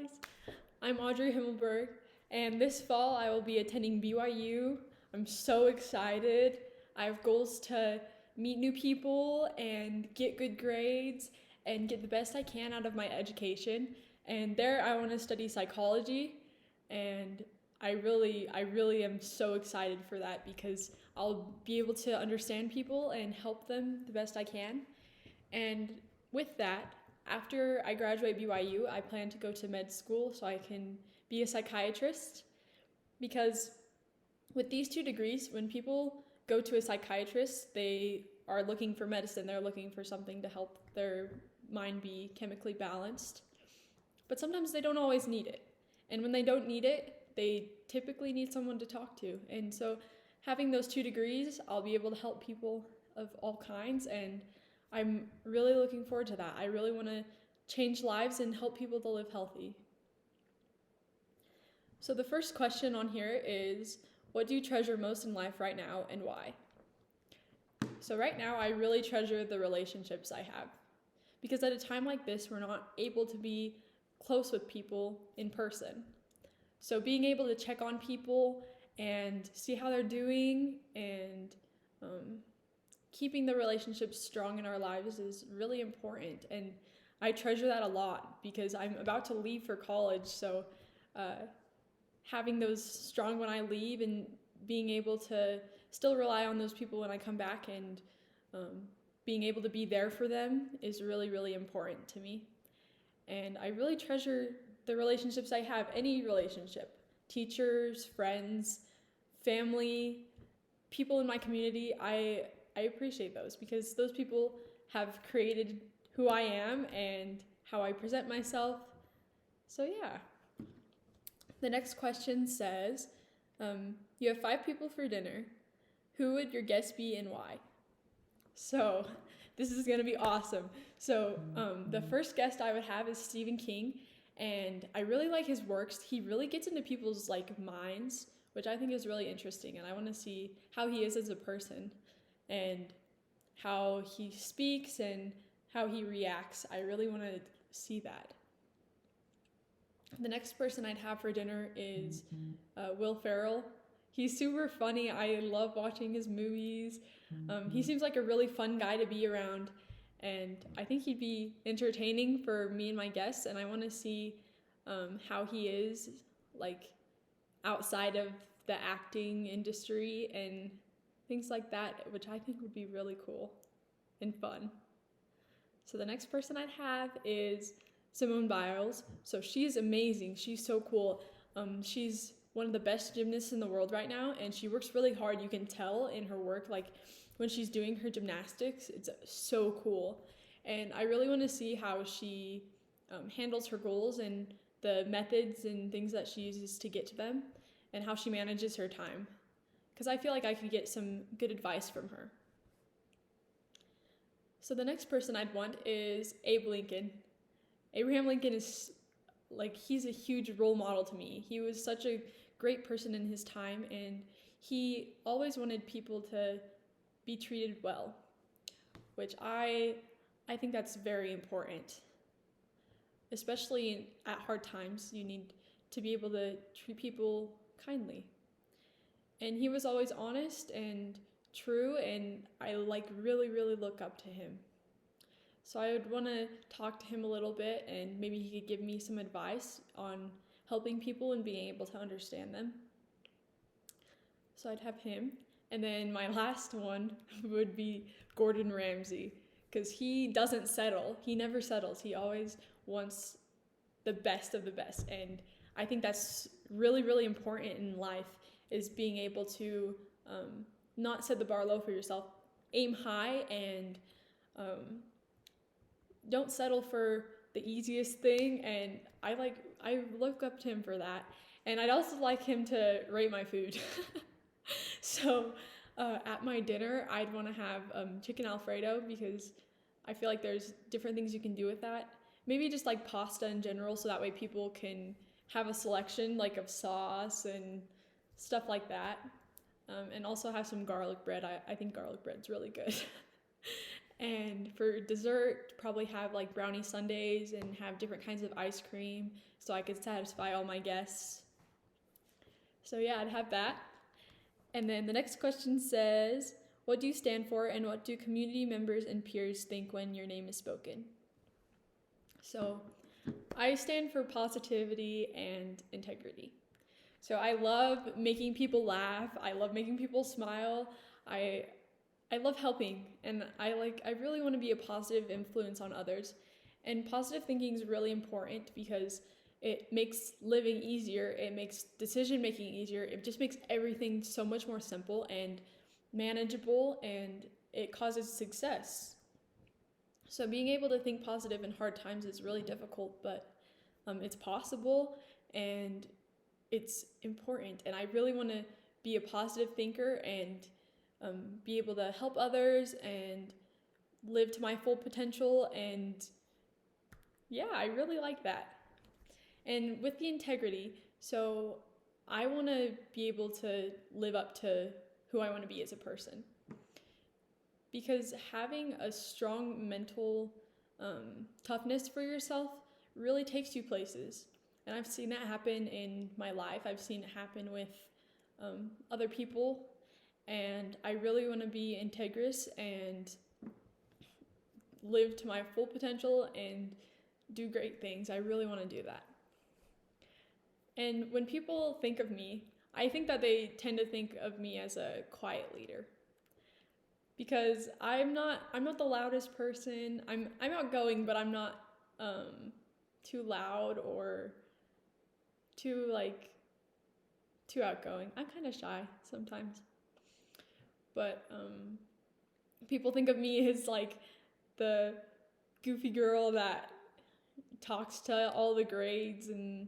guys. I'm Audrey Himmelberg, and this fall I will be attending BYU. I'm so excited. I have goals to meet new people and get good grades and get the best I can out of my education. And there I want to study psychology, and I really am so excited for that because I'll be able to understand people and help them the best I can. And with that, after I graduate BYU, I plan to go to med school so I can be a psychiatrist. Because with these two degrees, when people go to a psychiatrist, they are looking for medicine, they're looking for something to help their mind be chemically balanced. But sometimes they don't always need it. And when they don't need it, they typically need someone to talk to. And so having those two degrees, I'll be able to help people of all kinds, and I'm really looking forward to that. I really want to change lives and help people to live healthy. So the first question on here is, what do you treasure most in life right now and why? So right now, I really treasure the relationships I have. Because at a time like this, we're not able to be close with people in person. So being able to check on people and see how they're doing and keeping the relationships strong in our lives is really important, and I treasure that a lot because I'm about to leave for college. So having those strong when I leave and being able to still rely on those people when I come back and being able to be there for them is really, really important to me. And I really treasure the relationships I have, any relationship, teachers, friends, family, people in my community. I appreciate those because those people have created who I am and how I present myself. So yeah. The next question says, you have 5 people for dinner. Who would your guests be and why? So this is going to be awesome. So the first guest I would have is Stephen King, and I really like his works. He really gets into people's minds, which I think is really interesting, and I want to see how he is as a person and how he speaks and how he reacts. I really want to see that. The next person I'd have for dinner is Will Ferrell. He's super funny. I love watching his movies. He seems like a really fun guy to be around, and I think he'd be entertaining for me and my guests, and I want to see how he is outside of the acting industry and things like that, which I think would be really cool and fun. So the next person I'd have is Simone Biles. So she's amazing. She's so cool. She's one of the best gymnasts in the world right now, and she works really hard. You can tell in her work, when she's doing her gymnastics, it's so cool. And I really want to see how she handles her goals and the methods and things that she uses to get to them, and how she manages her time. Because I feel like I could get some good advice from her. So the next person I'd want is Abe Lincoln. Abraham Lincoln is he's a huge role model to me. He was such a great person in his time, and he always wanted people to be treated well, which I think that's very important. Especially at hard times, you need to be able to treat people kindly. And he was always honest and true, and I really, really look up to him. So I would want to talk to him a little bit, and maybe he could give me some advice on helping people and being able to understand them. So I'd have him. And then my last one would be Gordon Ramsay, because he doesn't settle. He never settles. He always wants the best of the best. And I think that's really, really important in life, is being able to not set the bar low for yourself. Aim high, and don't settle for the easiest thing. And I look up to him for that. And I'd also like him to rate my food. So at my dinner, I'd want to have chicken Alfredo, because I feel like there's different things you can do with that. Maybe just pasta in general, so that way people can have a selection of sauce and stuff like that. And also have some garlic bread. I think garlic bread's really good. And for dessert, probably have brownie sundaes and have different kinds of ice cream so I could satisfy all my guests. So yeah, I'd have that. And then the next question says, what do you stand for and what do community members and peers think when your name is spoken? So I stand for positivity and integrity. So I love making people laugh. I love making people smile. I love helping, and I really want to be a positive influence on others. And positive thinking is really important because it makes living easier, it makes decision making easier, it just makes everything so much more simple and manageable, and it causes success. So being able to think positive in hard times is really difficult, but it's possible and it's important. And I really want to be a positive thinker and be able to help others and live to my full potential. And yeah, I really like that. And with the integrity, so I want to be able to live up to who I want to be as a person. Because having a strong mental toughness for yourself really takes you places. And I've seen that happen in my life. I've seen it happen with other people. And I really want to be integrous and live to my full potential and do great things. I really want to do that. And when people think of me, I think that they tend to think of me as a quiet leader. Because I'm not the loudest person. I'm outgoing, but I'm not too loud or too outgoing. I'm kind of shy sometimes. But people think of me as like the goofy girl that talks to all the grades and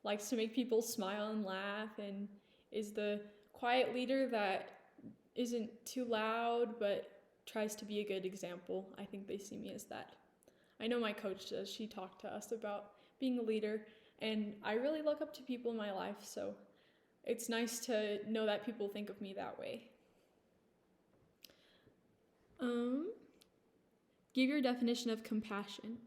likes to make people smile and laugh, and is the quiet leader that isn't too loud but tries to be a good example. I think they see me as that. I know my coach does. She talked to us about being a leader, and I really look up to people in my life, so it's nice to know that people think of me that way. Give your definition of compassion.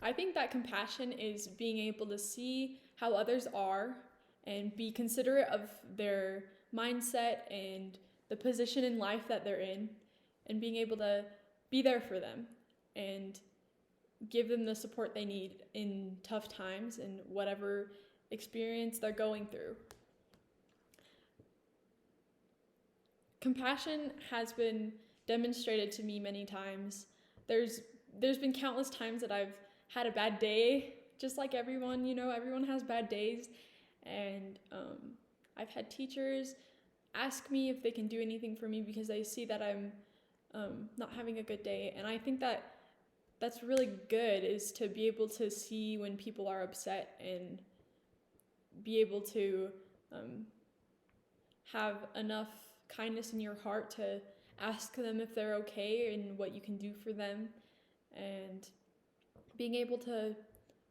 I think that compassion is being able to see how others are and be considerate of their mindset and the position in life that they're in, and being able to be there for them and give them the support they need in tough times and whatever experience they're going through. Compassion has been demonstrated to me many times. There's been countless times that I've had a bad day, just like everyone, everyone has bad days. And I've had teachers ask me if they can do anything for me because they see that I'm not having a good day. And I think that that's really good, is to be able to see when people are upset and be able to have enough kindness in your heart to ask them if they're okay and what you can do for them, and being able to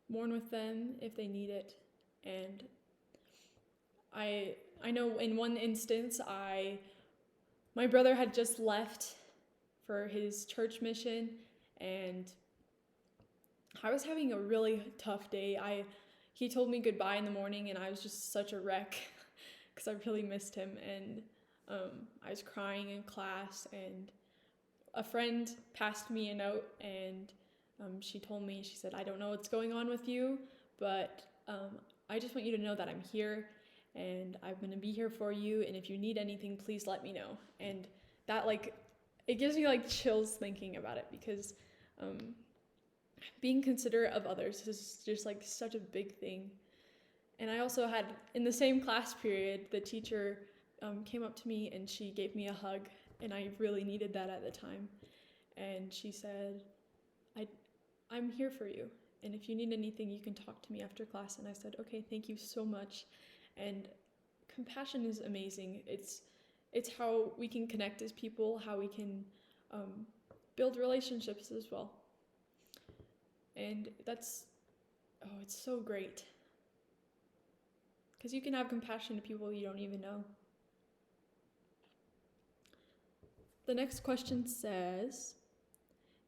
mourn with them if they need it. And I know in one instance, my brother had just left for his church mission, and I was having a really tough day. He told me goodbye in the morning, and I was just such a wreck because I really missed him. And I was crying in class, and a friend passed me a note, and she told me, she said, "I don't know what's going on with you, but I just want you to know that I'm here, and I'm going to be here for you, and if you need anything, please let me know." And that, it gives me chills thinking about it, because being considerate of others is just such a big thing. And I also had, in the same class period, the teacher came up to me and she gave me a hug, and I really needed that at the time. And she said, I'm here for you, and if you need anything, you can talk to me after class. And I said, okay, thank you so much. And compassion is amazing. It's how we can connect as people, how we can build relationships as well. And it's so great, because you can have compassion to people you don't even know. The next question says,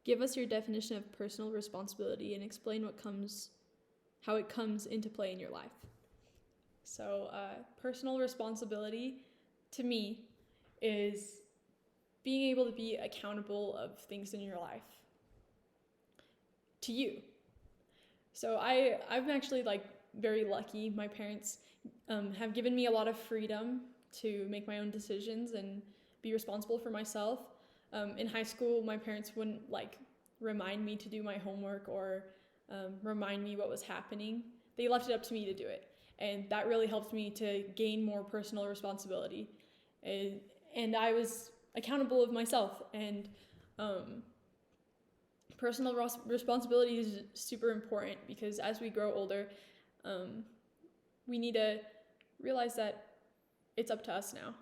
Give us your definition of personal responsibility and explain how it comes into play in your life. So, personal responsibility to me is being able to be accountable of things in your life to you. So I'm actually like very lucky. My parents have given me a lot of freedom to make my own decisions and be responsible for myself. In high school, my parents wouldn't like remind me to do my homework or remind me what was happening. They left it up to me to do it. And that really helped me to gain more personal responsibility. And I was accountable of myself. And personal responsibility is super important because as we grow older, we need to realize that it's up to us now.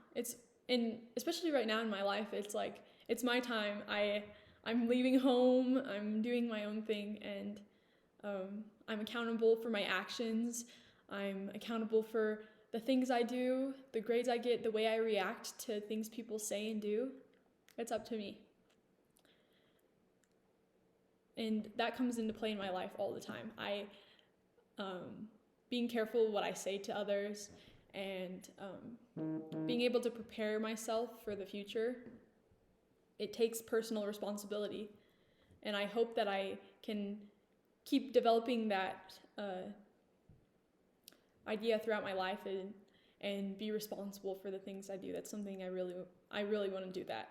And especially right now in my life, it's like, it's my time. I'm leaving home, I'm doing my own thing, and I'm accountable for my actions. I'm accountable for the things I do, the grades I get, the way I react to things people say and do. It's up to me. And that comes into play in my life all the time. Being careful what I say to others and being able to prepare myself for the future, it takes personal responsibility. And I hope that I can keep developing that idea throughout my life and be responsible for the things I do. That's something I really want to do that.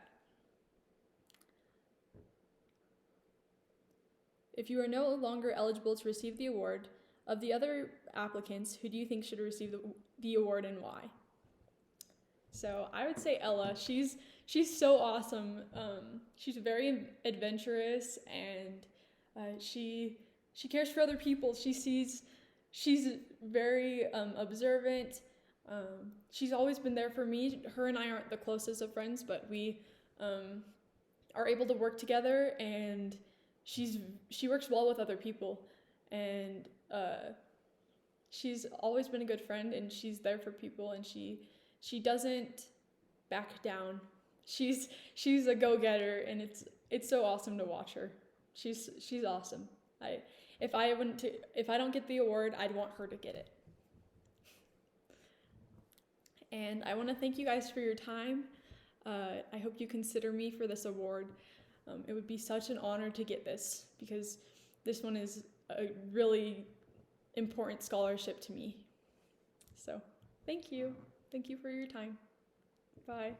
If you are no longer eligible to receive the award, of the other applicants, who do you think should receive the award and why? So I would say Ella. She's so awesome. She's very adventurous and she cares for other people. She's very observant. She's always been there for me. Her and I aren't the closest of friends, but we are able to work together, and she works well with other people, and she's always been a good friend, and she's there for people, and she doesn't back down. She's a go-getter, and it's so awesome to watch her. She's awesome. If I don't get the award, I'd want her to get it. And I want to thank you guys for your time. I hope you consider me for this award. It would be such an honor to get this because this one is a really important scholarship to me. So, thank you. Thank you for your time. Bye.